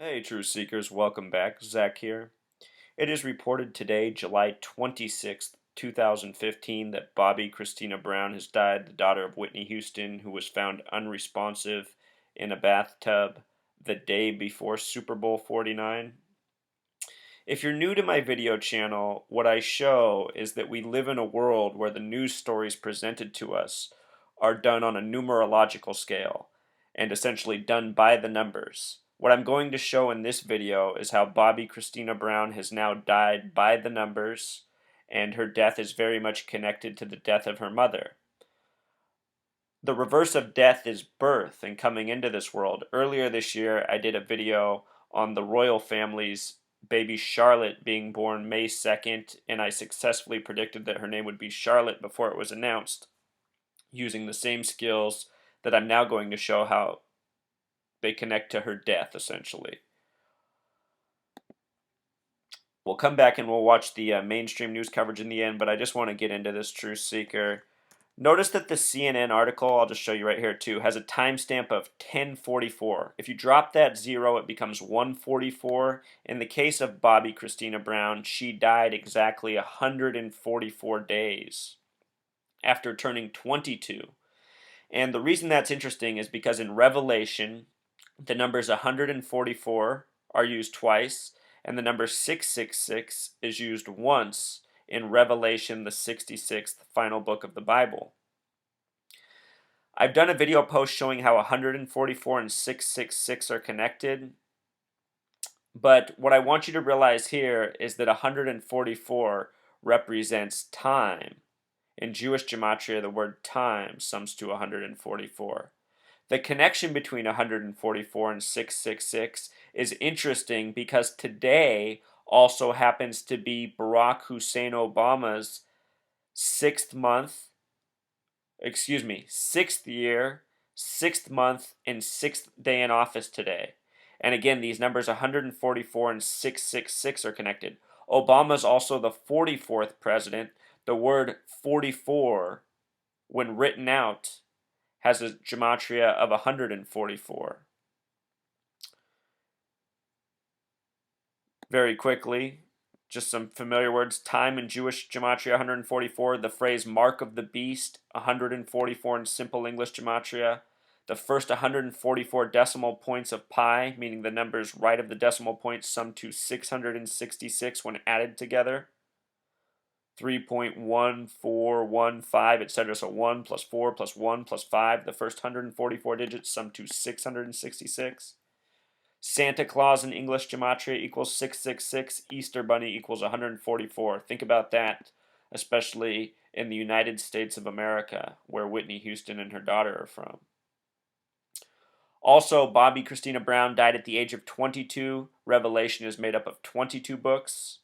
Hey, Truth Seekers, welcome back. Zach here. It is reported today, July 26th, 2015, that Bobby Kristina Brown has died, the daughter of Whitney Houston, who was found unresponsive in a bathtub the day before Super Bowl 49. If you're new to my video channel, what I show is that we live in a world where the news stories presented to us are done on a numerological scale and essentially done by the numbers. What I'm going to show in this video is how Bobby Kristina Brown has now died by the numbers, and her death is very much connected to the death of her mother. The reverse of death is birth and coming into this world. Earlier this year, I did a video on the royal family's baby Charlotte being born May 2nd, and I successfully predicted that her name would be Charlotte before it was announced, using the same skills that I'm now going to show how they connect to her death, essentially. We'll come back and we'll watch the mainstream news coverage in the end, but I just want to get into this Truth Seeker. Notice that the CNN article, I'll just show you right here too, has a timestamp of 1044. If you drop that zero, it becomes 144. In the case of Bobby Kristina Brown, she died exactly 144 days after turning 22. And the reason that's interesting is because in Revelation, the numbers 144 are used twice, and the number 666 is used once in Revelation, the 66th final book of the Bible. I've done a video post showing how 144 and 666 are connected, but what I want you to realize here is that 144 represents time. In Jewish gematria, the word time sums to 144. The connection between 144 and 666 is interesting because today also happens to be Barack Hussein Obama's sixth year, 6th month, and 6th day in office today. And again, these numbers 144 and 666 are connected. Obama's also the 44th president. The word 44, when written out, has a gematria of 144. Very quickly, just some familiar words. Time in Jewish gematria 144. The phrase mark of the beast 144 in simple English gematria. The first 144 decimal points of pi, meaning the numbers right of the decimal point, sum to 666 when added together. 3.1415, etc. So 1 plus 4 plus 1 plus 5. The first 144 digits sum to 666. Santa Claus in English gematria equals 666. Easter Bunny equals 144. Think about that, especially in the United States of America, where Whitney Houston and her daughter are from. Also, Bobby Kristina Brown died at the age of 22. Revelation is made up of 22 books.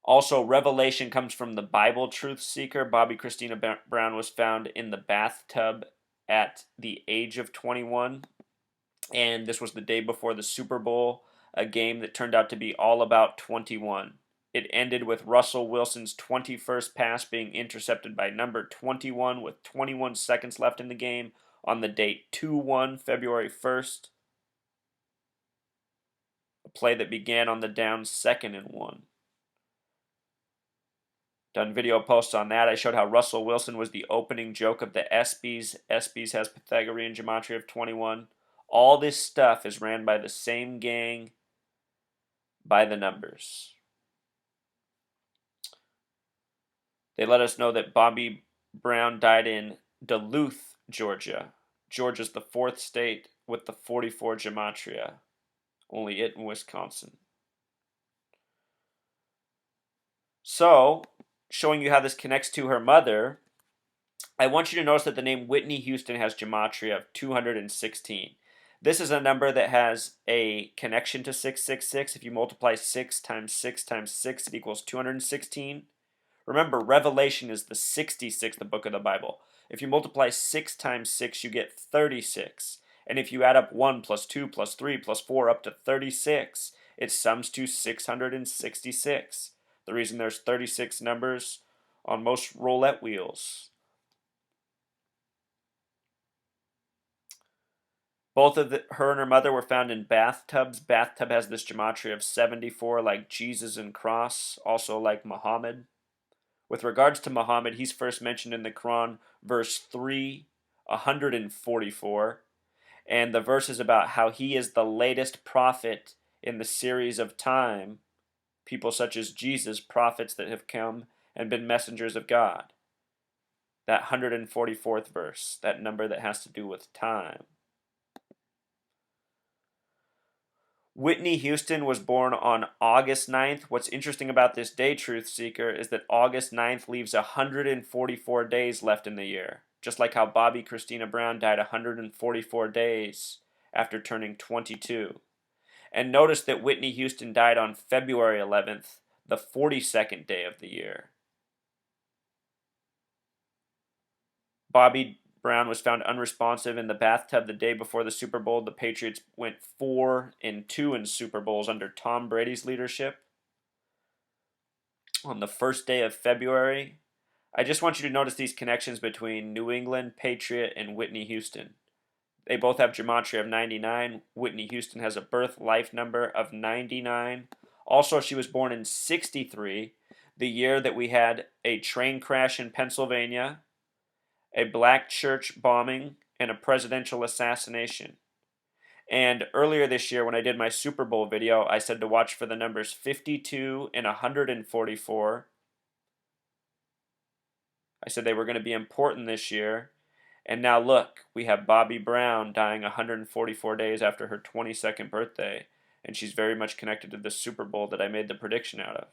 Also, Revelation comes from the Bible Truth Seeker. Bobby Kristina Brown was found in the bathtub at the age of 21. And this was the day before the Super Bowl, a game that turned out to be all about 21. It ended with Russell Wilson's 21st pass being intercepted by number 21 with 21 seconds left in the game on the date 2-1, February 1st. A play that began on the down 2nd and 1. Done video posts on that. I showed how Russell Wilson was the opening joke of the ESPYs. ESPYs has Pythagorean gematria of 21. All this stuff is ran by the same gang, by the numbers. They let us know that Bobby Brown died in Duluth, Georgia. Georgia's the 4th state with the 44 gematria. Only it in Wisconsin. So, showing you how this connects to her mother, I want you to notice that the name Whitney Houston has gematria of 216. This is a number that has a connection to 666. If you multiply 6 times 6 times 6, it equals 216. Remember, Revelation is the 66th book of the Bible. If you multiply 6 times 6, you get 36. And if you add up 1 plus 2 plus 3 plus 4 up to 36, it sums to 666. The reason there's 36 numbers on most roulette wheels. Both her and her mother were found in bathtubs. Bathtub has this gematria of 74, like Jesus and cross, also like Muhammad. With regards to Muhammad, he's first mentioned in the Quran, verse 3, 144. And the verse is about how he is the latest prophet in the series of time. People such as Jesus, prophets that have come and been messengers of God. That 144th verse, that number that has to do with time. Whitney Houston was born on August 9th. What's interesting about this day, Truth Seeker, is that August 9th leaves 144 days left in the year. Just like how Bobby Kristina Brown died 144 days after turning 22. And notice that Whitney Houston died on February 11th, the 42nd day of the year. Bobby Brown was found unresponsive in the bathtub the day before the Super Bowl. The Patriots went 4-2 in Super Bowls under Tom Brady's leadership. On the first day of February, I just want you to notice these connections between New England, Patriot, and Whitney Houston. They both have gematria of 99. Whitney Houston has a birth life number of 99. Also, she was born in 63, the year that we had a train crash in Pennsylvania, a black church bombing, and a presidential assassination. And earlier this year, when I did my Super Bowl video, I said to watch for the numbers 52 and 144. I said they were going to be important this year. And now look, we have Bobby Brown dying 144 days after her 22nd birthday, and she's very much connected to the Super Bowl that I made the prediction out of.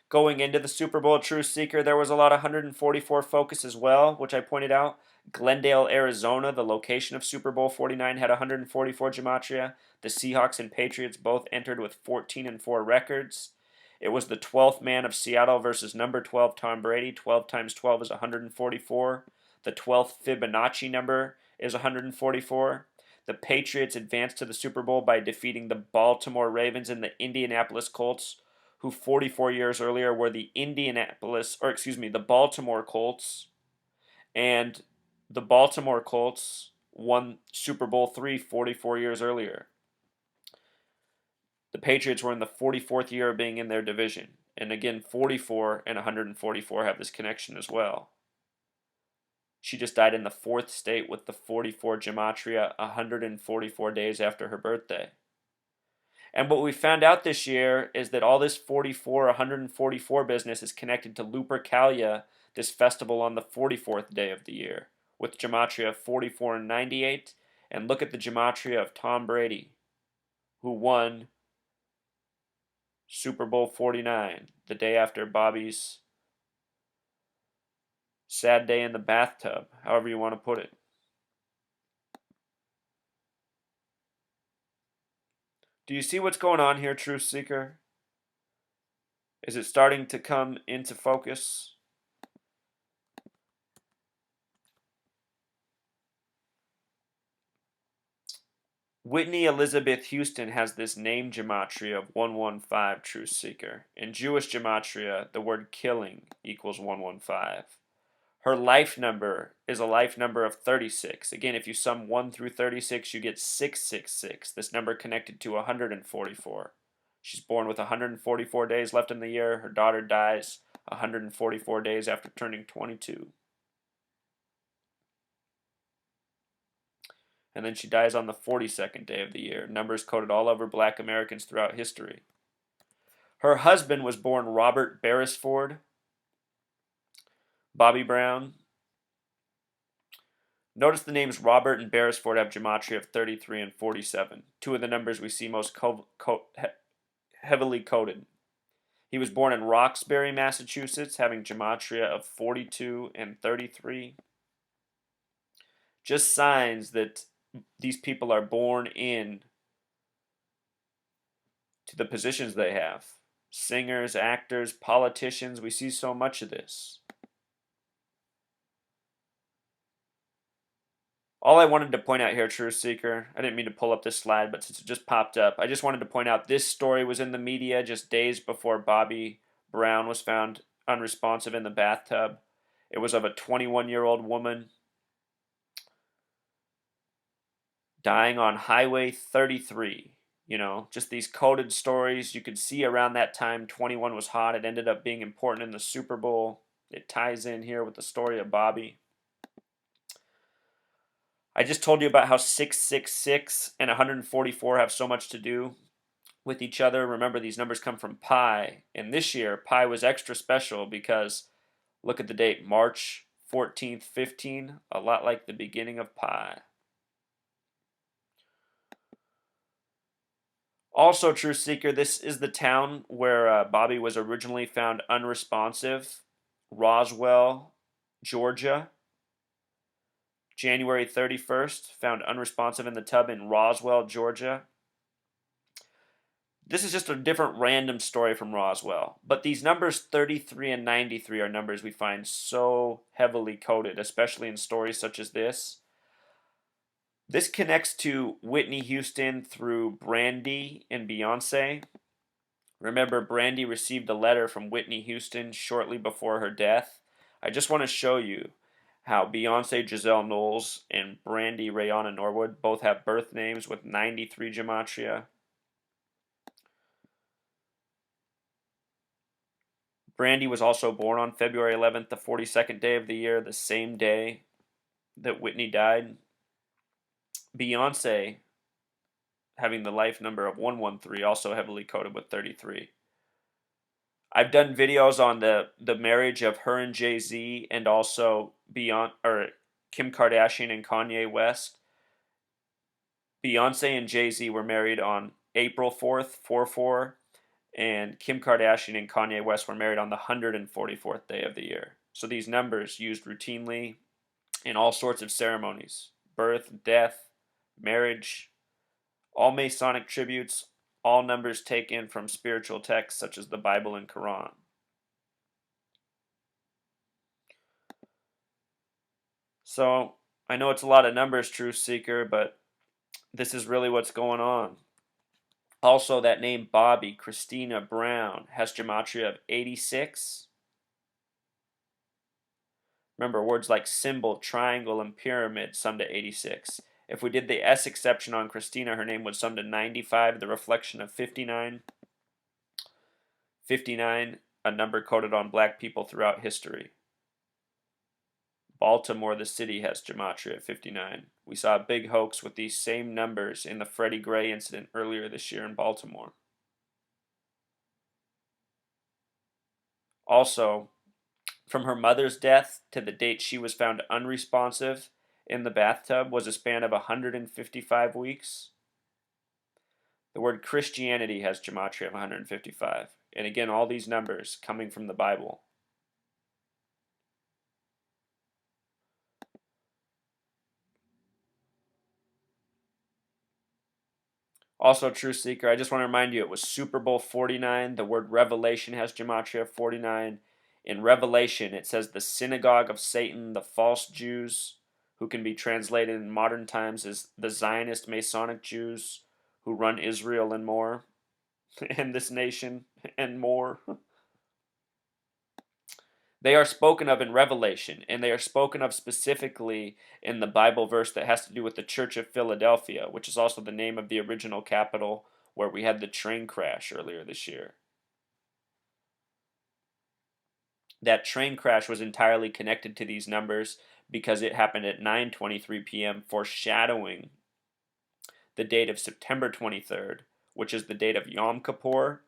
Going into the Super Bowl, True Seeker, there was a lot of 144 focus as well, which I pointed out. Glendale, Arizona, the location of Super Bowl 49, had 144 gematria. The Seahawks and Patriots both entered with 14-4 records. It was the 12th man of Seattle versus number 12 Tom Brady. 12 times 12 is 144. The 12th Fibonacci number is 144. The Patriots advanced to the Super Bowl by defeating the Baltimore Ravens and the Indianapolis Colts, who 44 years earlier were the Baltimore Colts. And the Baltimore Colts won Super Bowl III 44 years earlier. The Patriots were in the 44th year of being in their division. And again, 44 and 144 have this connection as well. She just died in the fourth state with the 44 gematria 144 days after her birthday. And what we found out this year is that all this 144 business is connected to Lupercalia, this festival on the 44th day of the year, with gematria of 44 and 98. And look at the gematria of Tom Brady, who won Super Bowl 49, the day after Bobby's sad day in the bathtub, however you want to put it. Do you see what's going on here, Truth Seeker? Is it starting to come into focus? Whitney Elizabeth Houston has this name gematria of 115, Truth Seeker. In Jewish gematria, the word killing equals 115. Her life number is a life number of 36. Again, if you sum 1 through 36, you get 666, this number connected to 144. She's born with 144 days left in the year. Her daughter dies 144 days after turning 22. And then she dies on the 42nd day of the year. Numbers coded all over black Americans throughout history. Her husband was born Robert Beresford. Bobby Brown. Notice the names Robert and Beresford have gematria of 33 and 47, two of the numbers we see most heavily coded. He was born in Roxbury, Massachusetts, having gematria of 42 and 33. Just signs that these people are born in to the positions they have. Singers, actors, politicians, we see so much of this. All I wanted to point out here, Truth Seeker, I didn't mean to pull up this slide, but since it just popped up, I just wanted to point out this story was in the media just days before Bobby Brown was found unresponsive in the bathtub. It was of a 21-year-old woman dying on Highway 33. Just these coded stories. You could see around that time 21 was hot. It ended up being important in the Super Bowl. It ties in here with the story of Bobby. I just told you about how 666 and 144 have so much to do with each other. Remember, these numbers come from pi. And this year, pi was extra special because look at the date, March 14th, 15, a lot like the beginning of pi. Also, True Seeker, this is the town where Bobby was originally found unresponsive. Roswell, Georgia. January 31st, found unresponsive in the tub in Roswell, Georgia. This is just a different random story from Roswell. But these numbers 33 and 93 are numbers we find so heavily coded, especially in stories such as this. This connects to Whitney Houston through Brandy and Beyonce. Remember, Brandy received a letter from Whitney Houston shortly before her death. I just want to show you how Beyonce Giselle Knowles and Brandy Rayana Norwood both have birth names with 93 gematria. Brandy was also born on February 11th, the 42nd day of the year, the same day that Whitney died. Beyonce, having the life number of 113, also heavily coded with 33. I've done videos on the marriage of her and Jay-Z and also Kim Kardashian and Kanye West. Beyonce and Jay-Z were married on April 4th, 4-4, and Kim Kardashian and Kanye West were married on the 144th day of the year. So these numbers used routinely in all sorts of ceremonies: birth, death, marriage, all Masonic tributes, all numbers taken from spiritual texts such as the Bible and Quran. So I know it's a lot of numbers, Truth Seeker, but this is really what's going on. Also, that name Bobby, Kristina, Brown has gematria of 86. Remember, words like symbol, triangle, and pyramid sum to 86. If we did the S exception on Kristina, her name would sum to 95, the reflection of 59. 59, a number coded on black people throughout history. Baltimore, the city, has gematria at 59. We saw a big hoax with these same numbers in the Freddie Gray incident earlier this year in Baltimore. Also, from her mother's death to the date she was found unresponsive in the bathtub was a span of 155 weeks. The word Christianity has gematria of 155. And again, all these numbers coming from the Bible. Also, True Seeker, I just want to remind you it was Super Bowl 49. The word revelation has gematria of 49. In Revelation, it says the synagogue of Satan, the false Jews, who can be translated in modern times as the Zionist Masonic Jews who run Israel and more, and this nation and more. They are spoken of in Revelation, and they are spoken of specifically in the Bible verse that has to do with the Church of Philadelphia, which is also the name of the original capital where we had the train crash earlier this year. That train crash was entirely connected to these numbers because it happened at 9:23 p.m., foreshadowing the date of September 23rd, which is the date of Yom Kippur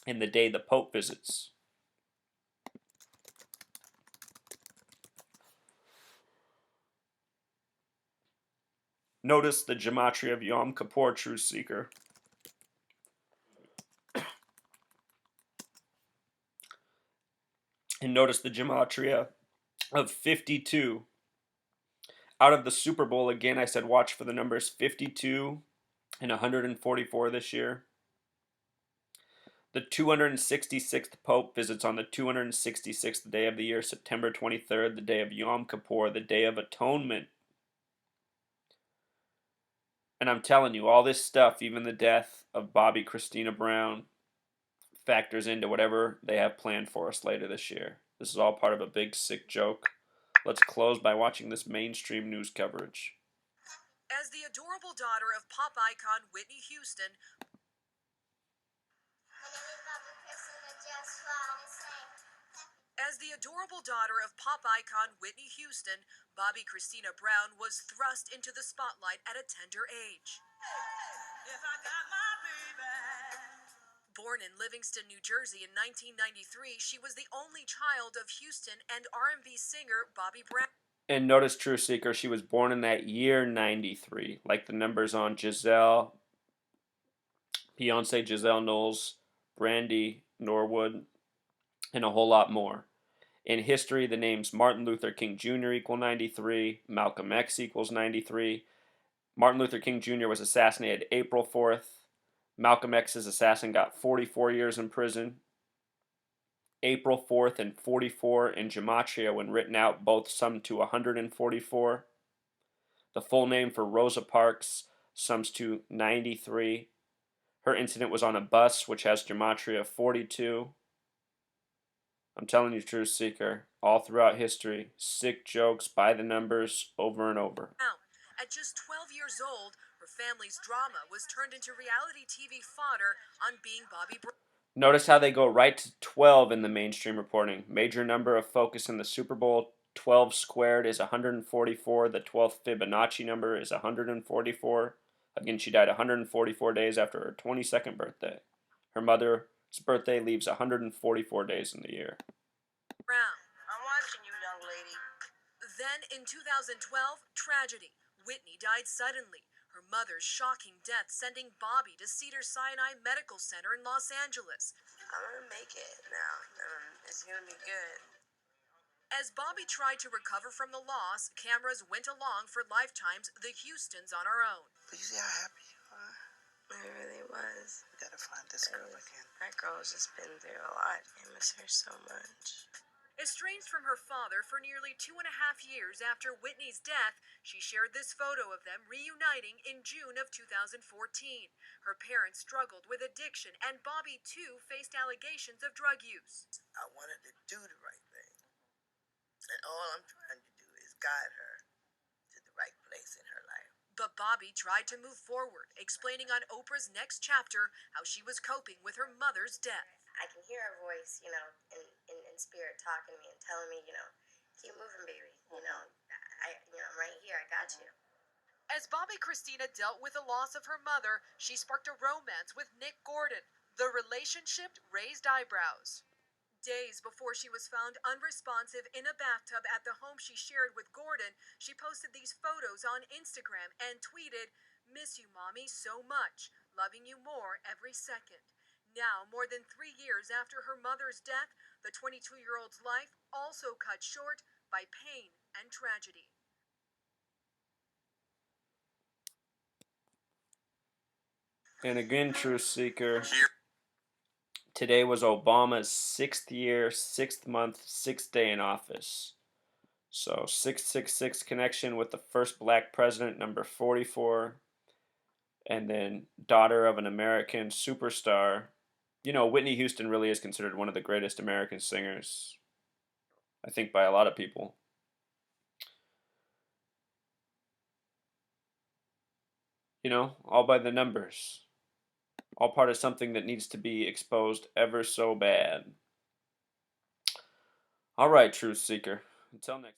and the day the Pope visits. Notice the gematria of Yom Kippur, True Seeker. And notice the gematria of 52. Out of the Super Bowl, again, I said watch for the numbers 52 and 144 this year. The 266th Pope visits on the 266th day of the year, September 23rd, the day of Yom Kippur, the Day of Atonement. And I'm telling you, all this stuff, even the death of Bobby Kristina Brown, factors into whatever they have planned for us later this year. This is all part of a big, sick joke. Let's close by watching this mainstream news coverage. As the adorable daughter of pop icon Whitney Houston, Bobby Kristina Brown was thrust into the spotlight at a tender age. If I got my baby. Born in Livingston, New Jersey in 1993, she was the only child of Houston and R&B singer Bobby Brown. And notice, True Seeker, she was born in that year 93, like the numbers on Giselle, Beyonce, Giselle Knowles, Brandy Norwood, and a whole lot more. In history, the names Martin Luther King Jr. equal 93, Malcolm X equals 93. Martin Luther King Jr. was assassinated April 4th. Malcolm X's assassin got 44 years in prison. April 4th and 44 in gematria, when written out, both sum to 144. The full name for Rosa Parks sums to 93. Her incident was on a bus, which has gematria 42. I'm telling you, Truth Seeker, all throughout history, sick jokes by the numbers over and over. Now, at just 12 years old, her family's drama was turned into reality TV fodder on Being Bobby Brown. Notice how they go right to 12 in the mainstream reporting. Major number of focus in the Super Bowl. 12 squared is 144. The 12th Fibonacci number is 144. Again, she died 144 days after her 22nd birthday. Her mother's birthday leaves 144 days in the year. Brown. I'm watching you, young lady. Then, in 2012, tragedy. Whitney died suddenly. Her mother's shocking death sending Bobby to Cedars-Sinai Medical Center in Los Angeles. I'm gonna make it now. It's gonna be good. As Bobby tried to recover from the loss, cameras went along for Lifetime's The Houstons on Our Own. But you see how happy you are? It really was. We gotta find this girl again. That girl's just been through a lot. I miss her so much. Estranged from her father for nearly 2.5 years after Whitney's death, she shared this photo of them reuniting in June of 2014. Her parents struggled with addiction, and Bobby, too, faced allegations of drug use. I wanted to do the right thing. And all I'm trying to do is guide her to the right place in her life. But Bobby tried to move forward, explaining on Oprah's Next Chapter how she was coping with her mother's death. I can hear her voice, in spirit talking to me and telling me, keep moving, baby. I'm right here. I got you. As Bobby Kristina dealt with the loss of her mother, she sparked a romance with Nick Gordon. The relationship raised eyebrows. Days before she was found unresponsive in a bathtub at the home she shared with Gordon, she posted these photos on Instagram and tweeted, "Miss you, Mommy, so much. Loving you more every second." Now, more than 3 years after her mother's death, the 22-year-old's life also cut short by pain and tragedy. And again, Truth Seeker, today was Obama's 6th year, 6th month, 6th day in office. So 666 connection with the first black president, number 44. And then daughter of an American superstar. Whitney Houston really is considered one of the greatest American singers, I think, by a lot of people. All by the numbers. All part of something that needs to be exposed ever so bad. All right, Truth Seeker. Until next